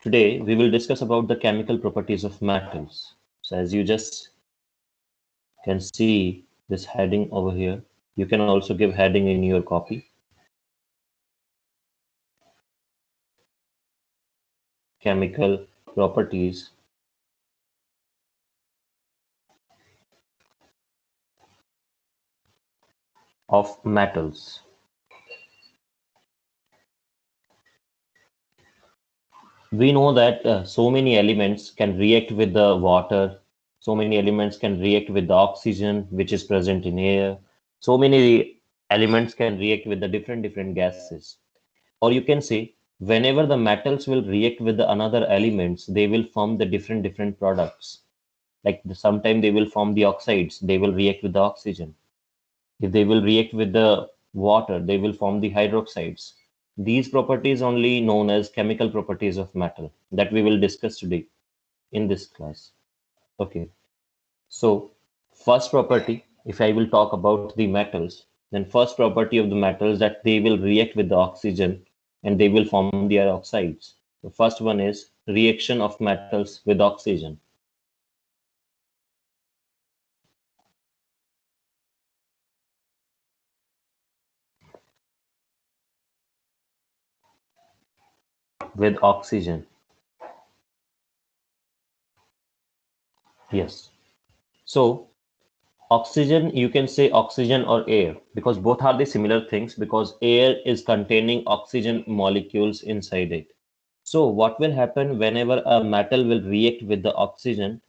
Today we will discuss about the chemical properties of metals. So as you just can see this heading over here, you can also give heading in your copy. Chemical properties of metals. We know that so many elements can react with the water, so many elements can react with the oxygen which is present in air, so many elements can react with the different gases. Or you can say whenever the metals will react with the another elements, they will form the different products. Like sometime they will form the oxides, they will react with the oxygen. If they will react with the water, they will form the hydroxides. These properties only known as chemical properties of metal that we will discuss today in this class. Okay, so first property, if I will talk about the metals, then first property of the metals that they will react with the oxygen and they will form the oxides. The first one is reaction of metals with oxygen. With oxygen. Yes. So oxygen, you can say oxygen or air because both are the similar things because air is containing oxygen molecules inside it. So what will happen whenever a metal will react with the oxygen?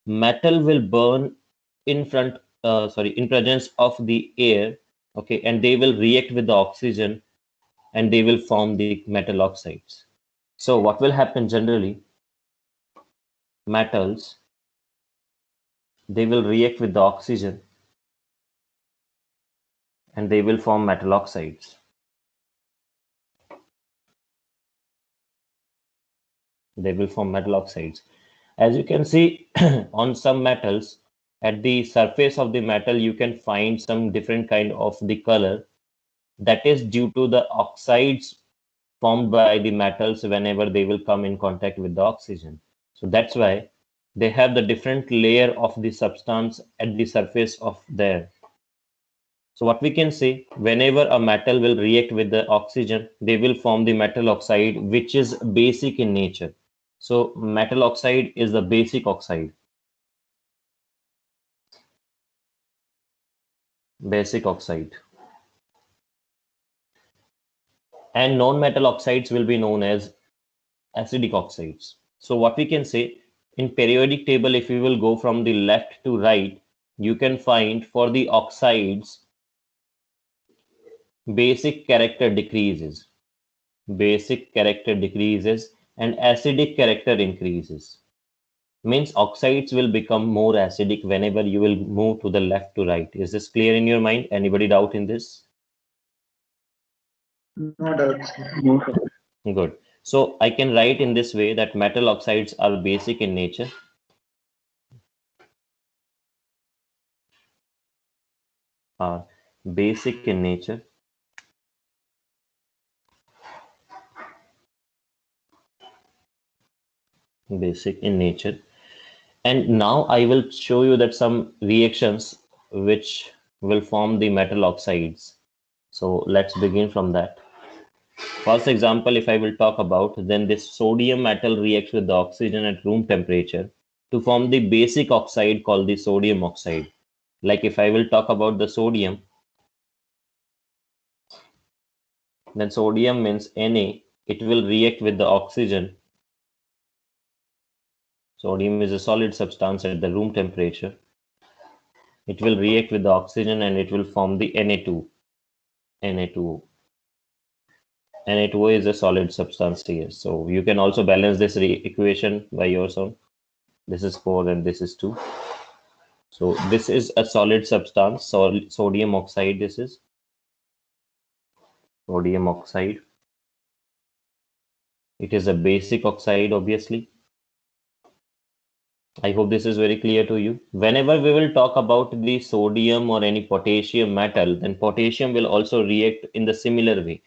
Metal will burn in in presence of the air, okay, and they will react with the oxygen and they will form the metal oxides. So what will happen generally? Metals, they will react with the oxygen and they will form metal oxides. They will form metal oxides. As you can see on some metals, at the surface of the metal, you can find some different kind of the color. That is due to the oxides formed by the metals whenever they will come in contact with the oxygen. So that's why they have the different layer of the substance at the surface of there. So what we can say, whenever a metal will react with the oxygen, they will form the metal oxide, which is basic in nature. So metal oxide is the basic oxide. Basic oxide. And non-metal oxides will be known as acidic oxides. So what we can say, in periodic table, if we will go from the left to right, you can find for the oxides, basic character decreases. Basic character decreases and acidic character increases. Means oxides will become more acidic whenever you will move to the left to right. Is this clear in your mind? Anybody doubt in this? No doubts. No, sir. Good. So I can write in this way that metal oxides are basic in nature. Are basic in nature. Basic in nature. And now I will show you that some reactions which will form the metal oxides. So let's begin from that. First example, if I will talk about, then this sodium metal reacts with the oxygen at room temperature to form the basic oxide called the sodium oxide. Like if I will talk about the sodium, then sodium means Na, it will react with the oxygen. Sodium is a solid substance at the room temperature. It will react with the oxygen and it will form the Na2. Na2O. Na2O is a solid substance here. So you can also balance this equation by yourself. This is 4 and this is 2. So this is a solid substance, sodium oxide. This is sodium oxide. It is a basic oxide, obviously. I hope this is very clear to you. Whenever we will talk about the sodium or any potassium metal, then potassium will also react in the similar way.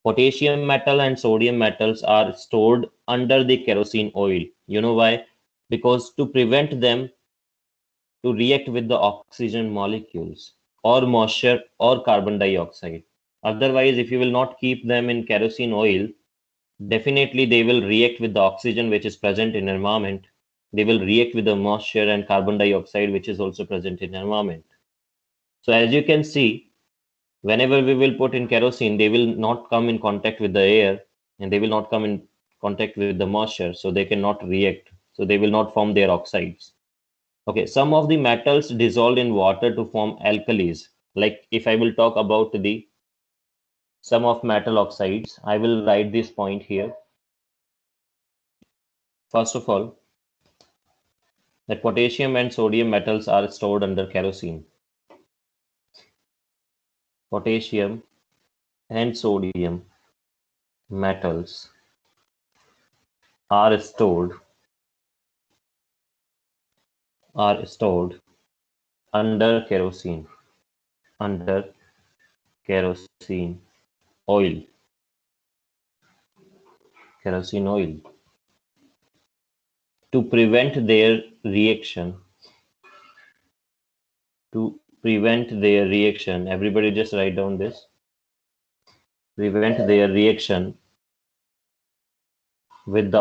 Potassium metal and sodium metals are stored under the kerosene oil. You know why? Because to prevent them to react with the oxygen molecules or moisture or carbon dioxide. Otherwise, if you will not keep them in kerosene oil, definitely they will react with the oxygen which is present in environment. They will react with the moisture and carbon dioxide which is also present in environment. So as you can see, whenever we will put in kerosene, they will not come in contact with the air and they will not come in contact with the moisture, so they cannot react. So they will not form their oxides. Okay, some of the metals dissolve in water to form alkalis. Like if I will talk about the sum of metal oxides, I will write this point here. First of all, that potassium and sodium metals are stored under kerosene. Potassium and sodium metals are stored under kerosene oil kerosene oil to prevent their reaction everybody just write down this, prevent their reaction with the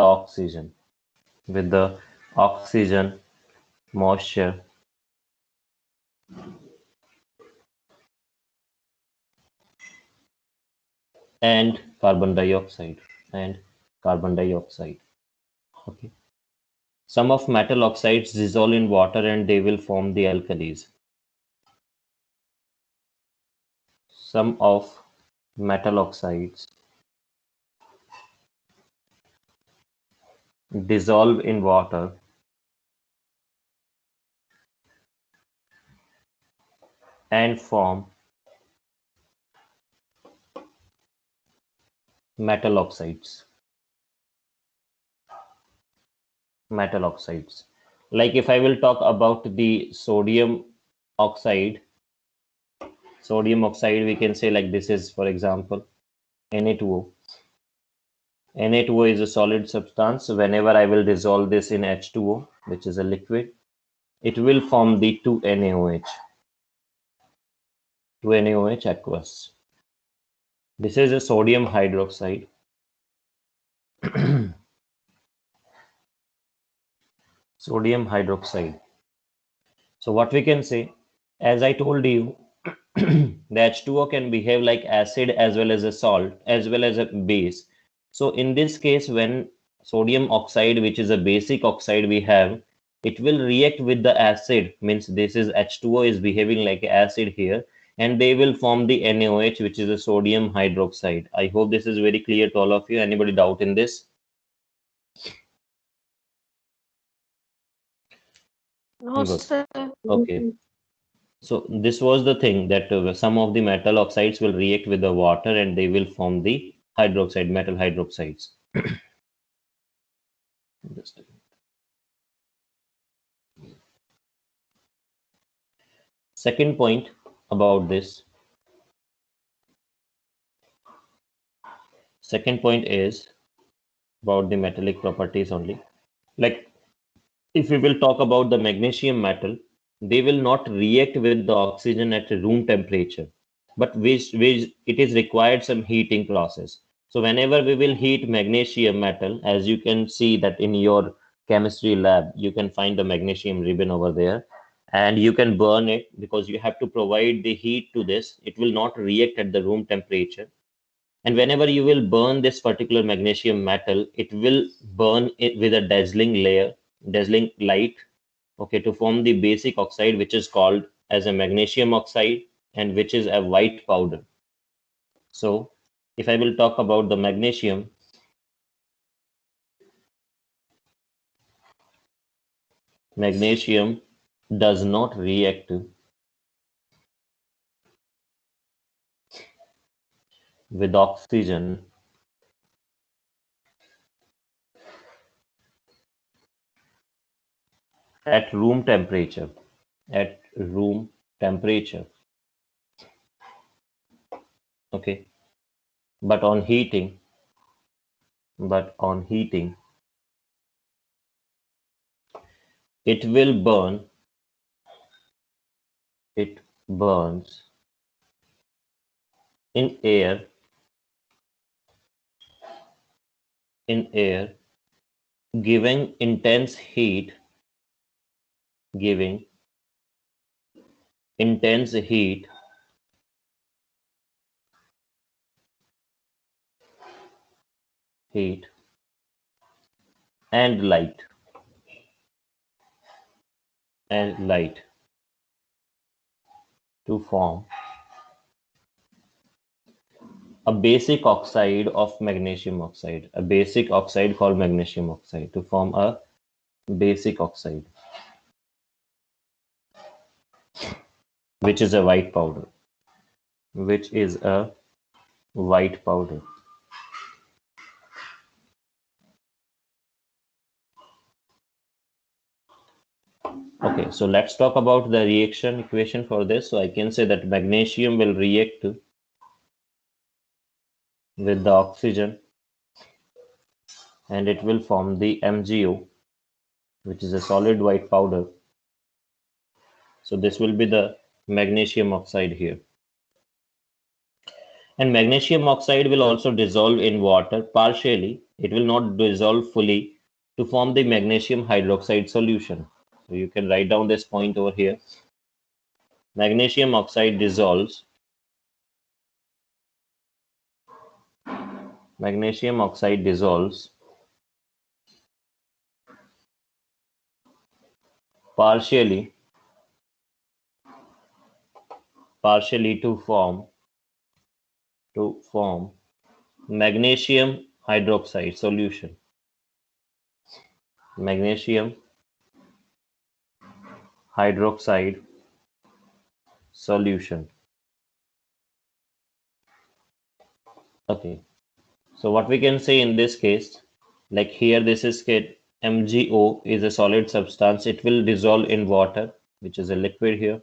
oxygen, moisture, and carbon dioxide. Okay. Some of metal oxides dissolve in water and they will form the alkalis. Some of metal oxides dissolve in water and form metal oxides. Like if I will talk about the oxide, sodium oxide, we can say like this is, for example, Na2O. Na2O is a solid substance. Whenever I will dissolve this in H2O, which is a liquid, it will form the 2NaOH. 2NaOH aqueous. This is a sodium hydroxide. Sodium hydroxide. So what we can say, as I told you, the H2O can behave like acid as well as a salt, as well as a base. So in this case, when sodium oxide, which is a basic oxide we have, it will react with the acid, means this is H2O is behaving like acid here, and they will form the NaOH, which is a sodium hydroxide. I hope this is very clear to all of you. Anybody doubt in this? No, Good. sir. Okay. So this was the thing that some of the metal oxides will react with the water and they will form the hydroxide, metal hydroxides. Just a minute. Second point about this. Second point is about the metallic properties only. Like if we will talk about the magnesium metal, they will not react with the oxygen at room temperature, but which it is required some heating process. So whenever we will heat magnesium metal, as you can see that in your chemistry lab, you can find the magnesium ribbon over there, and you can burn it because you have to provide the heat to this. It will not react at the room temperature. And whenever you will burn this particular magnesium metal, it will burn it with a dazzling light, okay, to form the basic oxide, which is called as a magnesium oxide and which is a white powder. So if I will talk about the magnesium does not react with oxygen at room temperature. At room temperature. Okay. but on heating, it will burn, it burns in air, giving intense heat, giving intense heat heat and light to form a basic oxide of magnesium oxide, a basic oxide called magnesium oxide, to form a basic oxide, which is a white powder, which is a white powder. Okay, so let's talk about the reaction equation for this. So I can say that magnesium will react with the oxygen and it will form the MgO, which is a solid white powder. So this will be the magnesium oxide here. And magnesium oxide will also dissolve in water partially. It will not dissolve fully to form the magnesium hydroxide solution. So you can write down this point over here. Magnesium oxide dissolves. Magnesium oxide dissolves partially to form magnesium hydroxide solution. Magnesium hydroxide solution. Okay, so what we can say in this case, like here this is MgO is a solid substance. It will dissolve in water, which is a liquid here,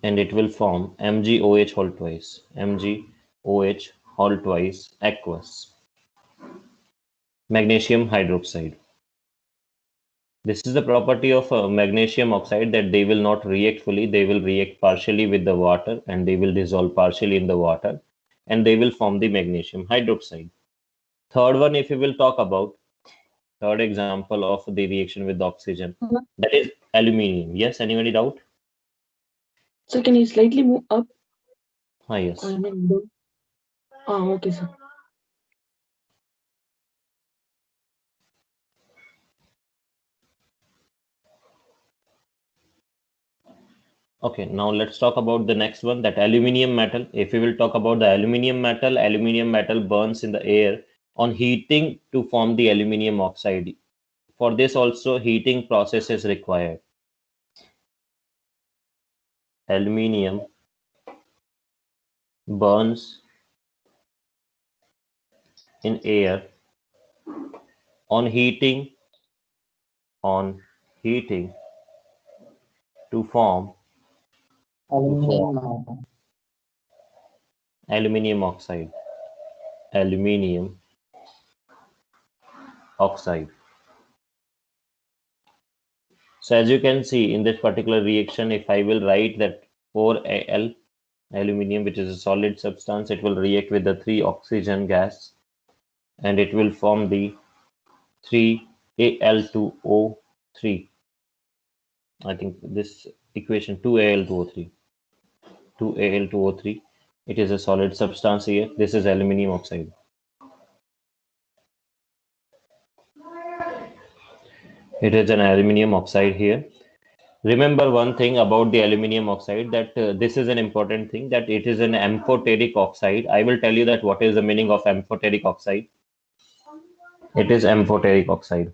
and it will form MgOH whole twice, MgOH whole twice aqueous, magnesium hydroxide. This is the property of magnesium oxide, that they will not react fully, they will react partially with the water and they will dissolve partially in the water and they will form the magnesium hydroxide. Third one, if we will talk about, third example of the reaction with oxygen, that is aluminium. Yes, anybody doubt? So can you slightly move up? Yes. I mean, okay, sir. Okay, now let's talk about the next one, that aluminium metal. If we will talk about the aluminium metal burns in the air on heating to form the aluminium oxide. For this also heating process is required. Aluminium burns in air on heating to form aluminium oxide. Aluminium oxide. So as you can see in this particular reaction, if I will write that 4Al, aluminium, which is a solid substance, it will react with the 3 oxygen gas and it will form the 3Al2O3. I think this equation 2Al2O3. 2Al2O3. It is a solid substance here. This is aluminium oxide. It is an aluminium oxide here. Remember one thing about the aluminium oxide, that this is an important thing, that it is an amphoteric oxide. I will tell you that what is the meaning of amphoteric oxide. It is amphoteric oxide.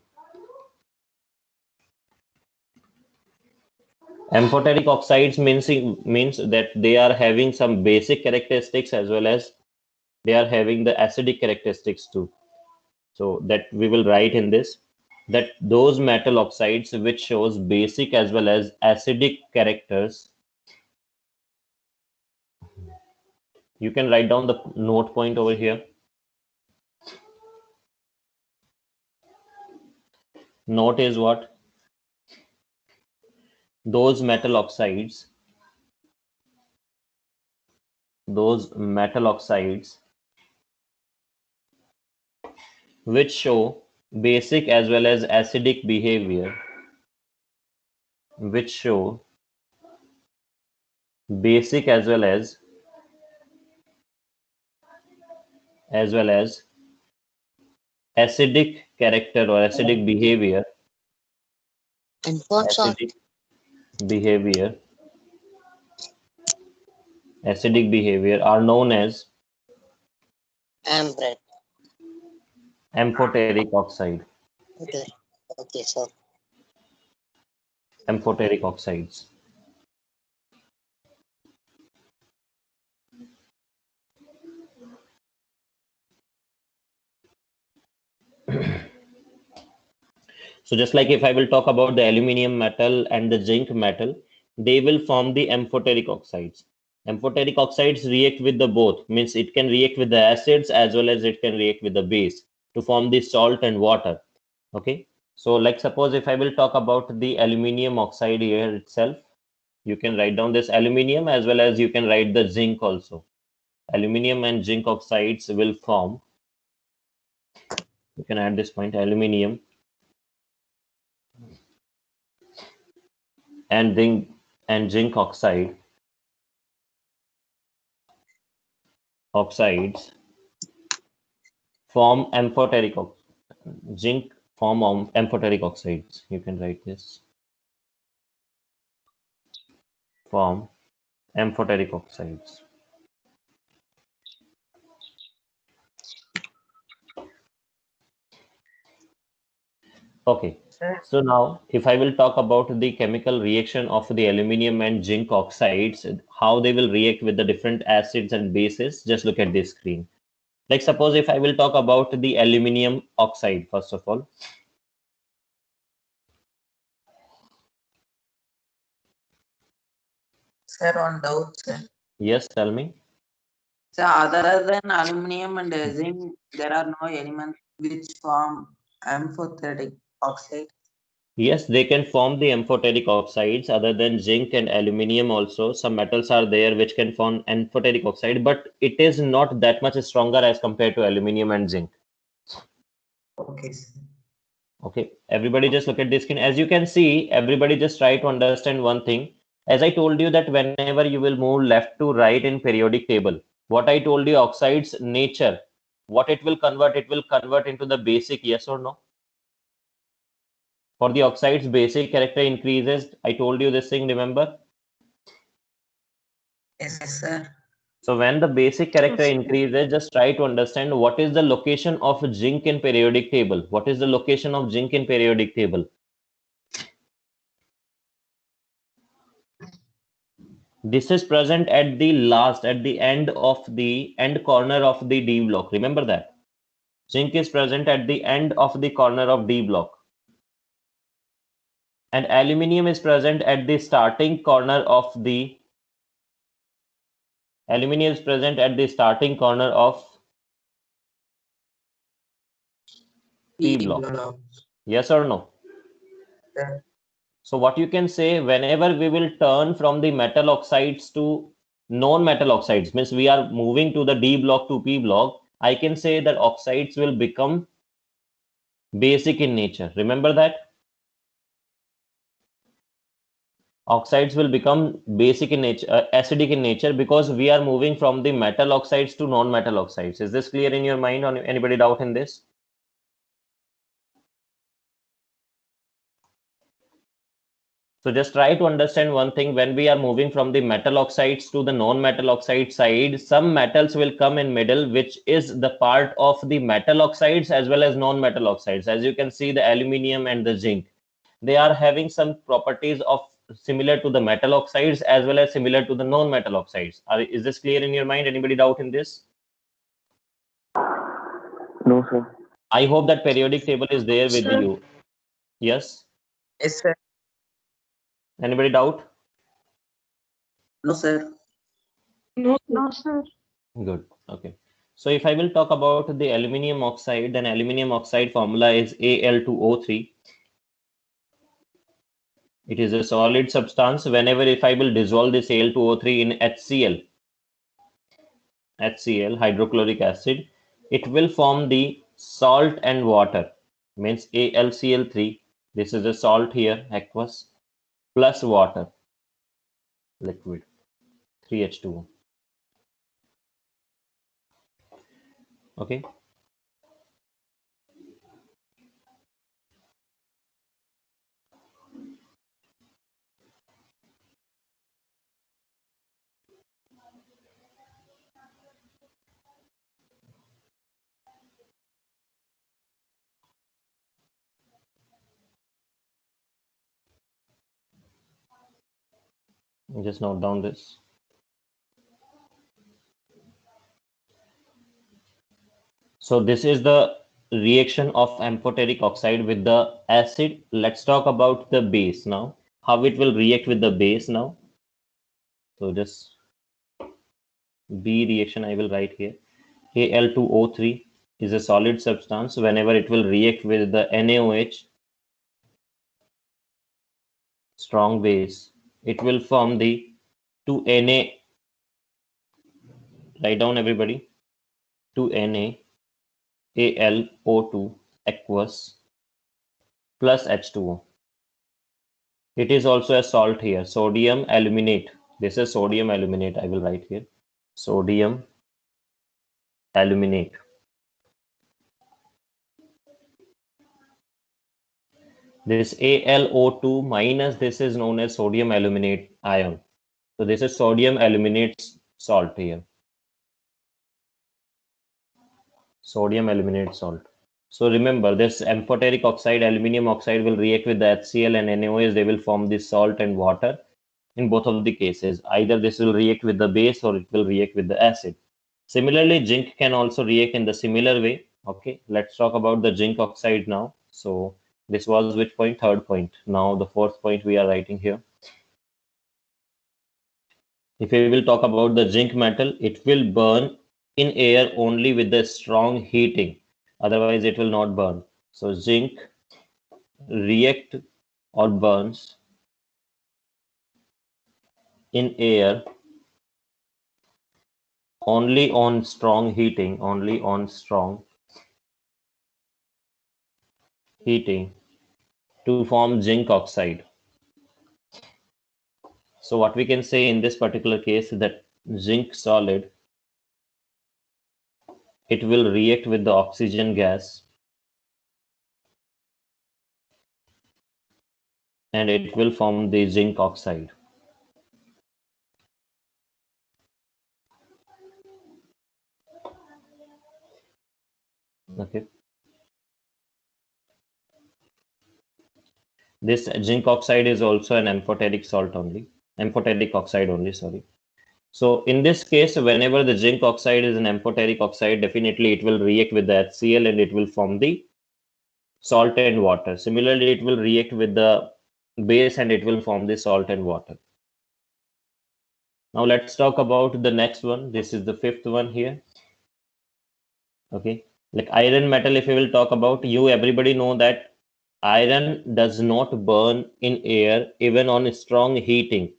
Amphoteric oxides means that they are having some basic characteristics as well as they are having the acidic characteristics too. So that we will write in this, that those metal oxides which shows basic as well as acidic characters You can write down the note point over here. Note is what? Those metal oxides which show basic as well as acidic behavior, which show basic as well as acidic character or acidic behavior, And for short, acidic behavior are known as ambrate. amphoteric oxide. Okay. Okay, sir. Amphoteric oxides. So just like if I will talk about the aluminium metal and the zinc metal, they will form the amphoteric oxides. Amphoteric oxides react with the both, means it can react with the acids as well as it can react with the base to form the salt and water. Okay, so like suppose if I will talk about the aluminium oxide here itself, you can write down this aluminium as well as you can write the zinc also. Aluminium and zinc oxides will form, you can add this point, aluminium and zinc oxides form amphoteric zinc form amphoteric oxides. You can write this, form amphoteric oxides. Okay, so now if I will talk about the chemical reaction of the aluminium and zinc oxides, how they will react with the different acids and bases, just look at this screen. Like suppose if I will talk about the aluminium oxide, first of all. Sir, on doubt, sir. Yes, tell me. So other than aluminum and zinc, there are no elements which form amphoteric oxide. Yes, they can form the amphoteric oxides other than zinc and aluminium also. Some metals are there which can form amphoteric oxide, but it is not that much stronger as compared to aluminium and zinc. Okay, sir. Okay, everybody just look at this screen. As you can see, everybody just try to understand one thing. As I told you that whenever you will move left to right in periodic table, what I told you, oxides nature, what it will convert into the basic, yes or no? For the oxides, basic character increases. I told you this thing, remember? Yes, sir. So when the basic character increases, just try to understand what is the location of zinc in periodic table. What is the location of zinc in periodic table? This is present at the end of the end corner of the D block. Remember that. Zinc is present at the end of the corner of D block. And aluminium is present at the starting corner of the P block. Yes or no? Sir. So what you can say, whenever we will turn from the metal oxides to non-metal oxides, means we are moving to the D block to P block, I can say that oxides will become basic in nature. Remember that? Oxides will become basic in nature, acidic in nature, because we are moving from the metal oxides to non-metal oxides. Is this clear in your mind, or anybody doubt in this? So just try to understand one thing. When we are moving from the metal oxides to the non-metal oxide side, some metals will come in middle, which is the part of the metal oxides as well as non-metal oxides. As you can see, the aluminium and the zinc, they are having some properties of similar to the metal oxides as well as similar to the non-metal oxides. Is this clear in your mind? Anybody doubt in this? No, sir. I hope that periodic table is there with Sir. you. Yes. Yes, sir. Anybody doubt? No, sir. No, No, sir. Good. Okay. So if I will talk about the aluminium oxide, then aluminium oxide formula is Al2O3. It is a solid substance. Whenever if I will dissolve this Al2O3 in HCl, hydrochloric acid, it will form the salt and water. Means AlCl3. This is a salt here, aqueous, plus water, liquid, 3H2O. Okay. Just note down this. So this is the reaction of amphoteric oxide with the acid. Let's talk about the base now. How it will react with the base now. So just B reaction I will write here. Al2O3 is a solid substance. Whenever it will react with the NaOH, strong base, it will form the 2Na. Write down everybody. 2Na AlO2 aqueous plus H2O. It is also a salt here, sodium aluminate. This is sodium aluminate, I will write here. Sodium aluminate. This AlO2 minus this is known as sodium aluminate ion. So this is sodium aluminate salt here. Sodium aluminate salt. So remember this amphoteric oxide, aluminium oxide will react with the HCl and NaOH. They will form this salt and water. In both of the cases, either this will react with the base or it will react with the acid. Similarly, zinc can also react in the similar way. Okay, let's talk about the zinc oxide now. So this was which point? Third point. Now the fourth point we are writing here. If we will talk about the zinc metal, it will burn in air only with the strong heating. Otherwise, it will not burn. So zinc react or burns in air only on strong heating, to form zinc oxide. So what we can say in this particular case is that zinc solid, it will react with the oxygen gas and it will form the zinc oxide. Okay. This zinc oxide is also an amphoteric oxide only, sorry. So in this case, whenever the zinc oxide is an amphoteric oxide, definitely it will react with the HCl and it will form the salt and water. Similarly, it will react with the base and it will form the salt and water. Now let's talk about the next one. This is the fifth one here. Okay, like iron metal, if we will talk about, everybody know that iron does not burn in air even on strong heating.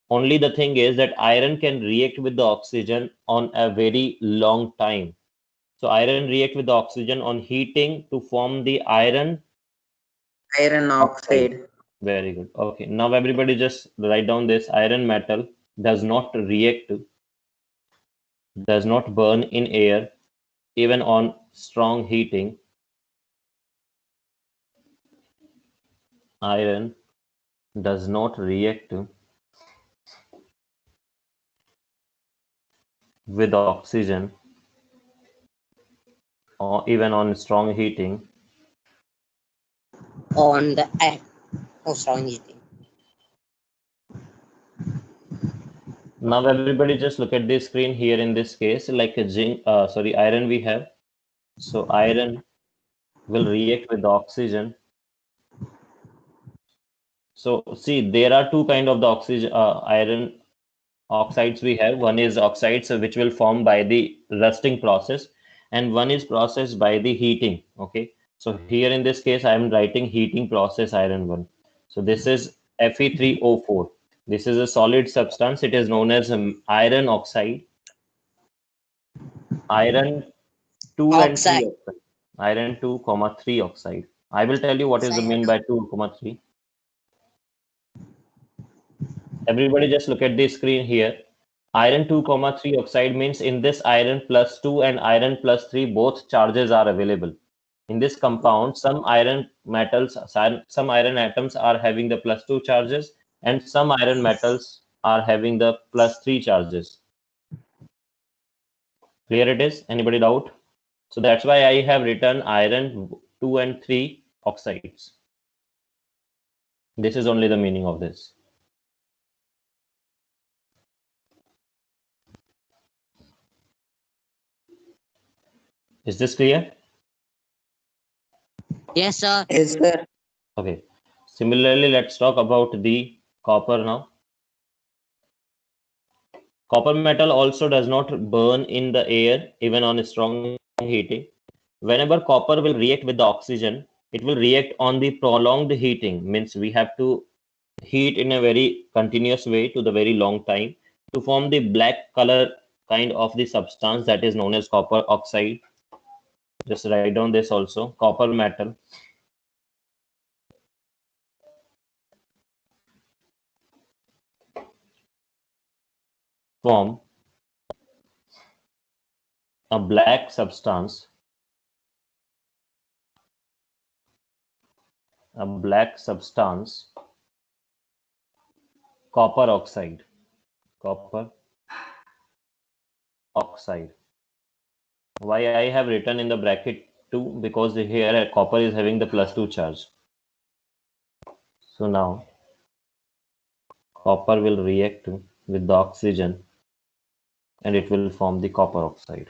Only the thing is that iron can react with the oxygen on a very long time. So iron react with the oxygen on heating to form the iron oxide. Very good. Okay, now everybody just write down this. Iron metal does not react, does not burn in air even on strong heating. Iron does not react with oxygen or even on strong heating. On the strong heating. Now everybody just look at this screen here. In this case, like a iron we have. So iron will react with the oxygen. So see, there are two kind of the oxygen iron oxides we have. One is oxides which will form by the rusting process, and one is processed by the heating. Okay, so here in this case I am writing heating process iron 1. So this is Fe3O4. This is a solid substance. It is known as iron oxide, iron 2 and 3 Oxide. oxide, iron 2 comma 3 oxide. I will tell you what is the Oxide. mean by 2 comma 3. Everybody just look at the screen here. Iron 2 comma 3 oxide means in this iron plus 2 and iron plus 3 both charges are available. In this compound, some iron metals, some iron atoms are having the plus 2 charges, and some iron metals are having the plus 3 charges. Clear it is? Anybody doubt? So that's why I have written iron 2 and 3 oxides. This is only the meaning of this. Is this clear? Yes, sir. Yes, sir. Okay. Similarly, let's talk about the copper now. Copper metal also does not burn in the air even on strong heating. Whenever copper will react with the oxygen, it will react on the prolonged heating. Means we have to heat in a very continuous way to the very long time to form the black color kind of the substance that is known as copper oxide. Just write down this also. Copper metal form a black substance, copper oxide. Copper oxide. Why I have written in the bracket 2? Because here copper is having the plus 2 charge. So now copper will react with the oxygen and it will form the copper oxide.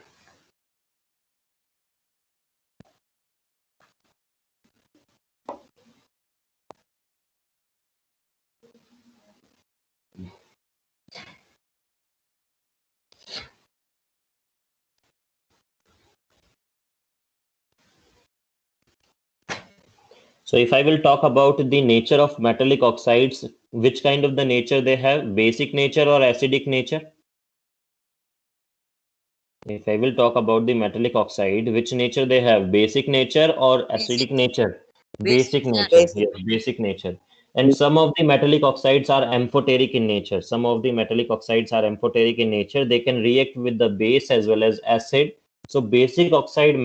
So if I will talk about the nature of metallic oxides, which kind of the nature they have, basic nature or acidic nature? If I will talk about the metallic oxide, which nature they have, basic nature or acidic nature? Basic nature, Basic. yes, basic nature. And some of the metallic oxides are amphoteric in nature. Some of the metallic oxides are amphoteric in nature. They can react with the base as well as acid. So basic oxide of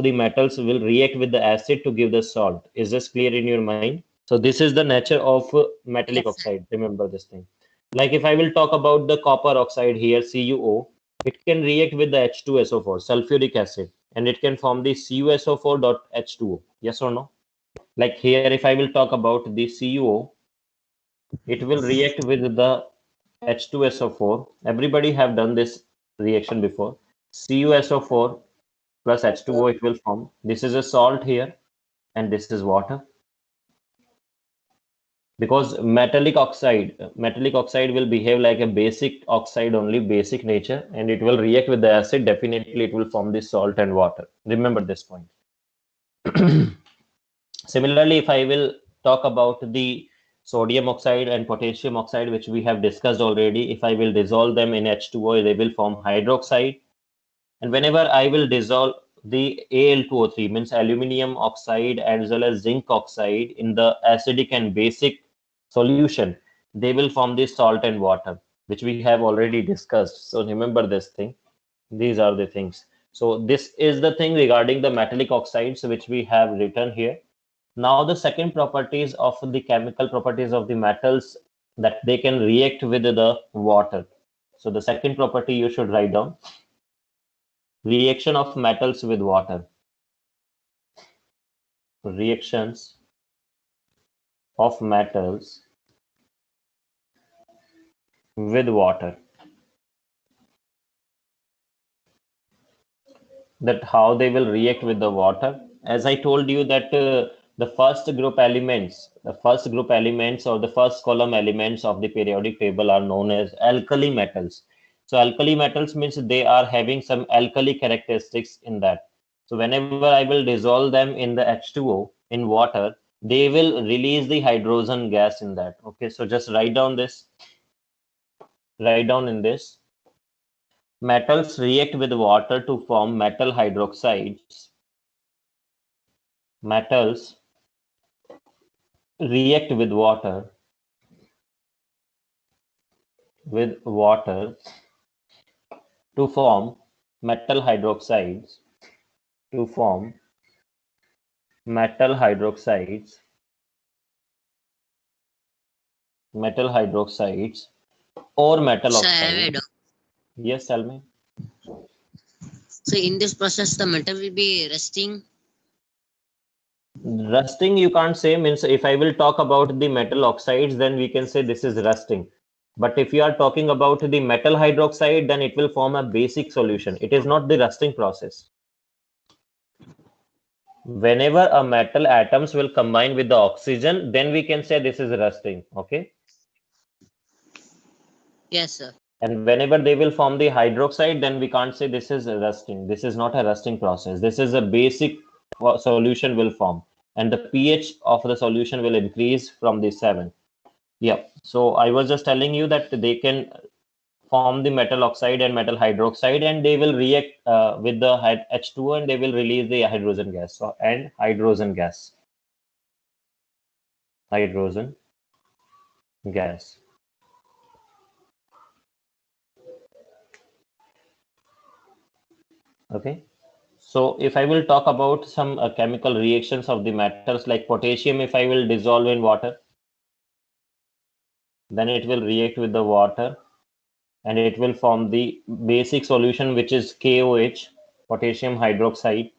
the metals will react with the acid to give the salt. Is this clear in your mind? So this is the nature of metallic Yes, sir. oxide. Remember this thing. Like if I will talk about the copper oxide here, CuO, it can react with the H2SO4, sulfuric acid, and it can form the CuSO4.H2O. Yes or no? Like here, if I will talk about the CuO, it will react with the H2SO4. Everybody have done this reaction before. CuSO4 plus H2O it will form. This is a salt here, and this is water. Because metallic oxide will behave like a basic oxide only, basic nature, and it will react with the acid. Definitely, it will form the salt and water. Remember this point. Similarly, if I will talk about the sodium oxide and potassium oxide, which we have discussed already, if I will dissolve them in H2O, they will form hydroxide. And whenever I will dissolve the Al2O3, means aluminium oxide as well as zinc oxide in the acidic and basic solution, they will form the salt and water, which we have already discussed. So remember this thing. These are the things. So this is the thing regarding the metallic oxides, which we have written here. Now the second properties of the chemical properties of the metals, that they can react with the water. So the second property you should write down. Reaction of metals with water. Reactions of metals with water. That how they will react with the water. As I told you that the first group elements or the first column elements of the periodic table are known as alkali metals. So alkali metals means they are having some alkali characteristics in that. So whenever I will dissolve them in the H2O in water, they will release the hydrogen gas in that. Okay, so just write down in this. Metals react with water to form metal hydroxides. Metals react with water to form metal hydroxides or metal So I have a oxides. doubt. Yes, tell me. So in this process, the metal will be rusting. Rusting, you can't say. Means if I will talk about the metal oxides, then we can say this is rusting. But if you are talking about the metal hydroxide, then it will form a basic solution. It is not the rusting process. Whenever a metal atoms will combine with the oxygen, then we can say this is rusting. Okay. Yes, sir. And whenever they will form the hydroxide, then we can't say this is rusting. This is not a rusting process. This is a basic solution will form. And the pH of the solution will increase from the 7. Yeah. So I was just telling you that they can form the metal oxide and metal hydroxide, and they will react with the H2O, and they will release the hydrogen gas. So, and hydrogen gas. Okay. So if I will talk about some chemical reactions of the metals like potassium, if I will dissolve in water, then it will react with the water and it will form the basic solution, which is KOH, potassium hydroxide,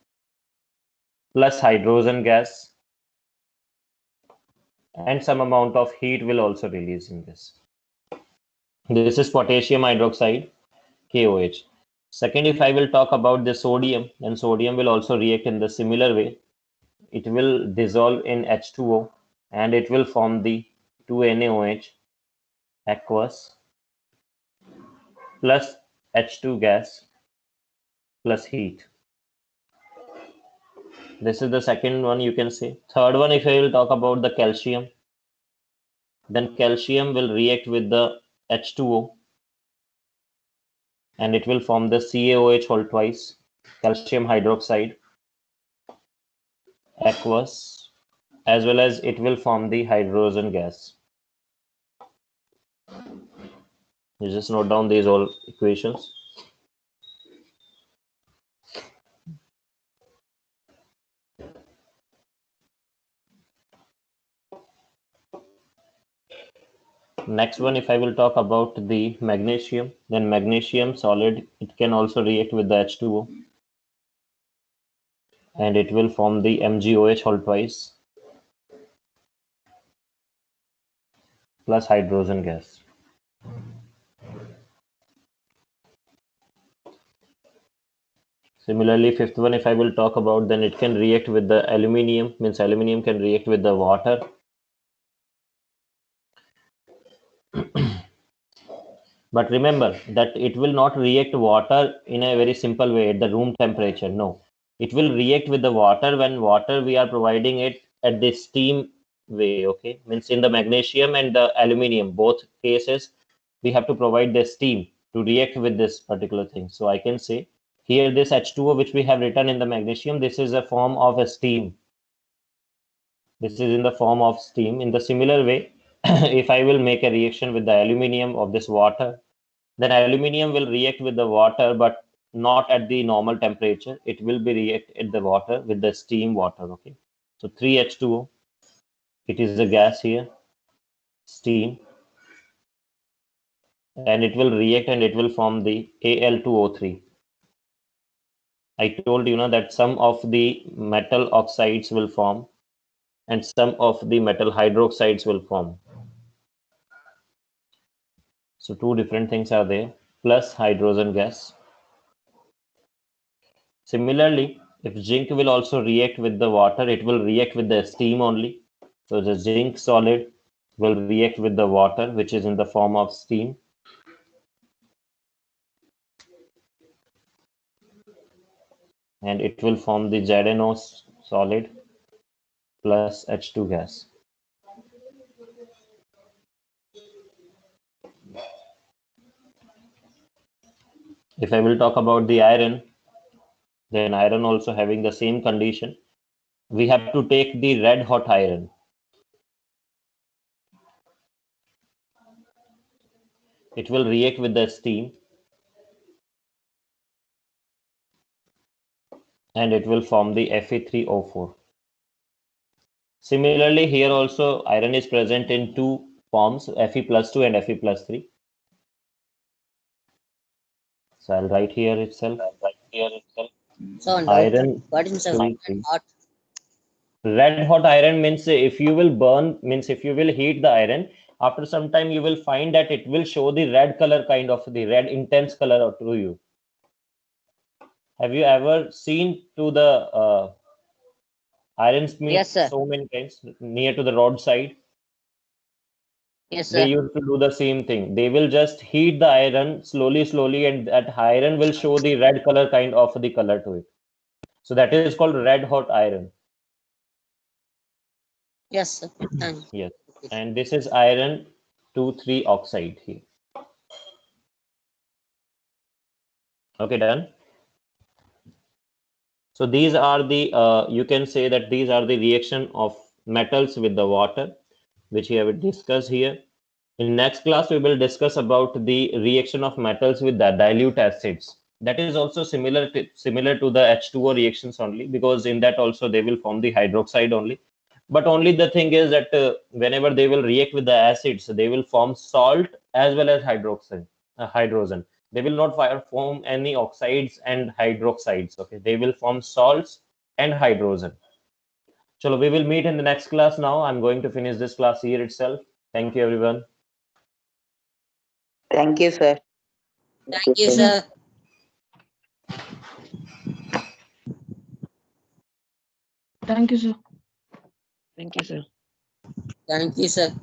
plus hydrogen gas, and some amount of heat will also release in this. This is potassium hydroxide, KOH. Second, if I will talk about the sodium, then sodium will also react in the similar way. It will dissolve in H2O and it will form the 2NaOH aqueous plus H2 gas plus heat. This is the second one, you can say. Third one, if I will talk about the calcium, then calcium will react with the H2O and it will form the CaOH whole twice, calcium hydroxide aqueous, as well as it will form the hydrogen gas. You just note down these all equations. Next one, if I will talk about the magnesium, then magnesium solid, it can also react with the H2O and it will form the MgOH whole twice plus hydrogen gas. Similarly, fifth one, if I will talk about, then it can react with the aluminium, means aluminium can react with the water. But remember that it will not react water in a very simple way at the room temperature. No, it will react with the water when water we are providing it at the steam way. Okay, means in the magnesium and the aluminium, both cases, we have to provide the steam to react with this particular thing. So I can say here this H2O which we have written in the magnesium, this is a form of a steam. This is in the form of steam. In the similar way, if I will make a reaction with the aluminium of this water, then aluminium will react with the water, but not at the normal temperature. It will be react at the water with the steam water. Okay. So 3H2O, it is a gas here, steam, and it will react and it will form the Al2O3. I told you that some of the metal oxides will form and some of the metal hydroxides will form. So two different things are there, plus hydrogen gas. Similarly, If zinc will also react with the water, it will react with the steam only. So the zinc solid will react with the water, which is in the form of steam. And it will form the ZNO solid plus H2 gas. If I will talk about the iron, then iron also having the same condition. We have to take the red hot iron. It will react with the steam and it will form the Fe3O4. Similarly, here also iron is present in two forms, Fe+2 and Fe+3. So I'll write here itself. So Iron what is the hot? red hot iron means if you will burn, means if you will heat the iron, after some time you will find that it will show the red color, kind of the red intense color to you. Have you ever seen to the iron smith? Yes, sir. So many times near to the roadside? Yes, They sir. used to do the same thing. They will just heat the iron slowly, and that iron will show the red color, kind of the color to it. So that is called red hot iron. Yes, sir. Yes. And this is iron 2,3 oxide here. Okay, done. So these are the, you can say that these are the reaction of metals with the water, which we have discussed here. In next class, we will discuss about the reaction of metals with the dilute acids. That is also similar to the H2O reactions only, because in that also they will form the hydroxide only. But only the thing is that whenever they will react with the acids, they will form salt as well as hydrogen. They will not form any oxides and hydroxides. Okay, they will form salts and hydrogen. So we will meet in the next class now. I'm going to finish this class here itself. Thank you, everyone. Thank you, sir. Thank you, sir. Thank you, sir. Thank you, sir.